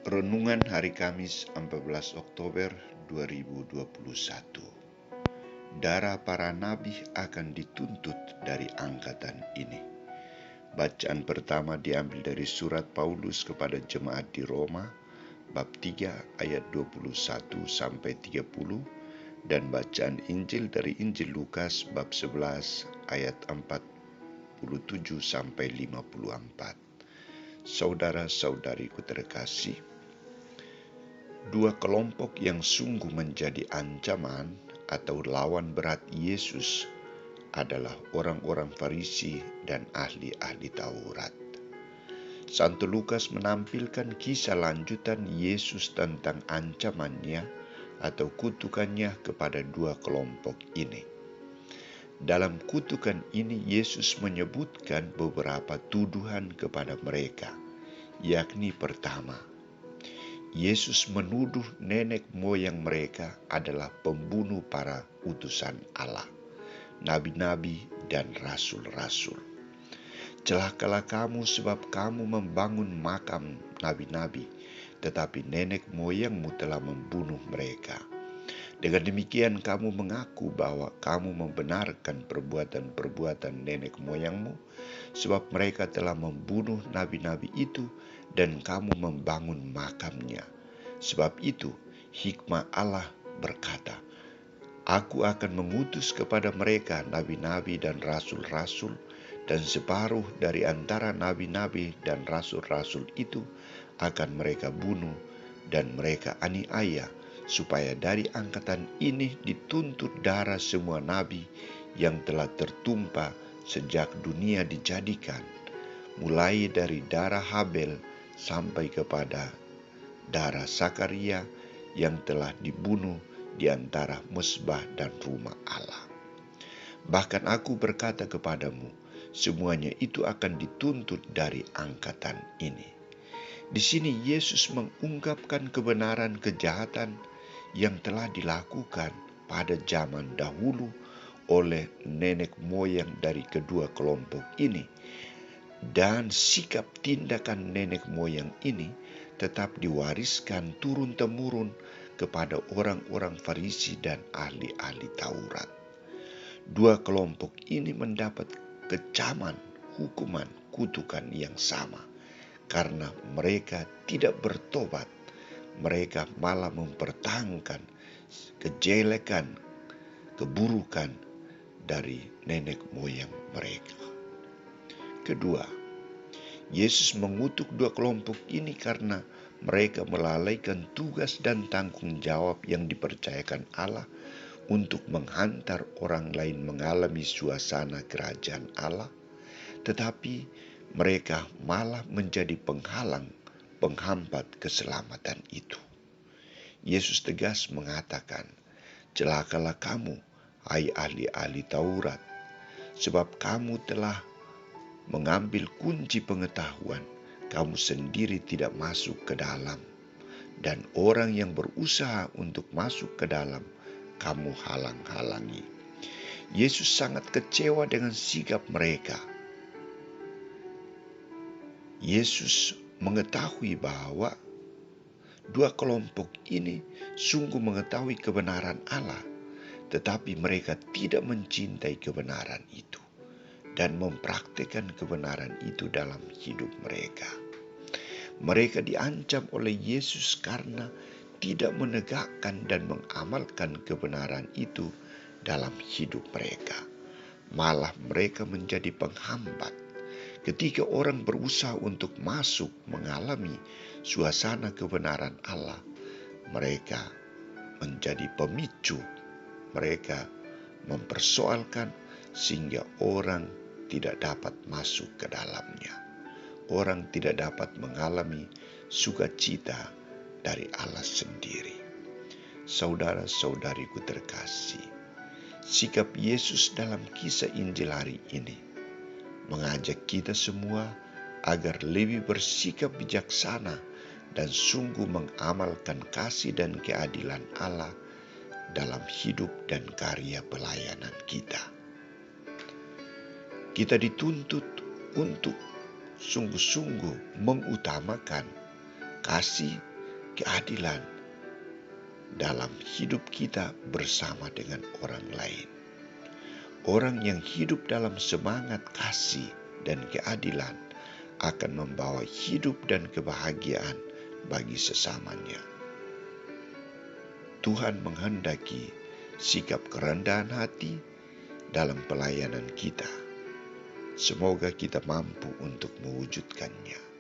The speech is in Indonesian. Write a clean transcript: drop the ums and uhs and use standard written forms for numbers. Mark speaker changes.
Speaker 1: Renungan Hari Kamis 14 Oktober 2021. Darah para nabi akan dituntut dari angkatan ini. Bacaan pertama diambil dari surat Paulus kepada jemaat di Roma, bab 3 ayat 21 sampai 30, dan bacaan Injil dari Injil Lukas bab 11 ayat 47 sampai 54. Saudara-saudariku terkasih, dua kelompok yang sungguh menjadi ancaman atau lawan berat Yesus adalah orang-orang Farisi dan ahli-ahli Taurat. Santo Lukas menampilkan kisah lanjutan Yesus tentang ancamannya atau kutukannya kepada dua kelompok ini. Dalam kutukan ini Yesus menyebutkan beberapa tuduhan kepada mereka, yakni pertama, Yesus menuduh nenek moyang mereka adalah pembunuh para utusan Allah, nabi-nabi dan rasul-rasul. Celakalah kamu sebab kamu membangun makam nabi-nabi, tetapi nenek moyangmu telah membunuh mereka. Dengan demikian kamu mengaku bahwa kamu membenarkan perbuatan-perbuatan nenek moyangmu, sebab mereka telah membunuh nabi-nabi itu dan kamu membangun makamnya. Sebab itu hikmah Allah berkata, Aku akan mengutus kepada mereka nabi-nabi dan rasul-rasul, dan separuh dari antara nabi-nabi dan rasul-rasul itu akan mereka bunuh dan mereka aniaya, supaya dari angkatan ini dituntut darah semua nabi yang telah tertumpah sejak dunia dijadikan, mulai dari darah Habel sampai kepada darah Sakaria yang telah dibunuh di antara mesbah dan rumah Allah. Bahkan aku berkata kepadamu, semuanya itu akan dituntut dari angkatan ini. Di sini Yesus mengungkapkan kebenaran kejahatan yang telah dilakukan pada zaman dahulu oleh nenek moyang dari kedua kelompok ini, dan sikap tindakan nenek moyang ini tetap diwariskan turun-temurun kepada orang-orang Farisi dan ahli-ahli Taurat. Dua kelompok ini mendapat kecaman, hukuman, kutukan yang sama karena mereka tidak bertobat. Mereka malah mempertahankan kejelekan, keburukan dari nenek moyang mereka. Kedua, Yesus mengutuk dua kelompok ini karena mereka melalaikan tugas dan tanggung jawab yang dipercayakan Allah untuk menghantar orang lain mengalami suasana kerajaan Allah, tetapi mereka malah menjadi penghambat keselamatan itu. Yesus tegas mengatakan, celakalah kamu, hai ahli-ahli Taurat, sebab kamu telah mengambil kunci pengetahuan, kamu sendiri tidak masuk ke dalam, dan orang yang berusaha untuk masuk ke dalam, kamu halang-halangi. Yesus sangat kecewa dengan sikap mereka. Yesus mengetahui bahwa dua kelompok ini sungguh mengetahui kebenaran Allah, tetapi mereka tidak mencintai kebenaran itu dan mempraktikkan kebenaran itu dalam hidup mereka. Mereka diancam oleh Yesus karena tidak menegakkan dan mengamalkan kebenaran itu dalam hidup mereka. Malah mereka menjadi penghambat. Ketika orang berusaha untuk masuk mengalami suasana kebenaran Allah, mereka menjadi pemicu. Mereka mempersoalkan sehingga orang tidak dapat masuk ke dalamnya. Orang tidak dapat mengalami sukacita dari Allah sendiri. Saudara-saudariku terkasih, sikap Yesus dalam kisah Injil hari ini mengajak kita semua agar lebih bersikap bijaksana dan sungguh mengamalkan kasih dan keadilan Allah dalam hidup dan karya pelayanan kita. Kita dituntut untuk sungguh-sungguh mengutamakan kasih keadilan dalam hidup kita bersama dengan orang lain. Orang yang hidup dalam semangat kasih dan keadilan akan membawa hidup dan kebahagiaan bagi sesamanya. Tuhan menghendaki sikap kerendahan hati dalam pelayanan kita. Semoga kita mampu untuk mewujudkannya.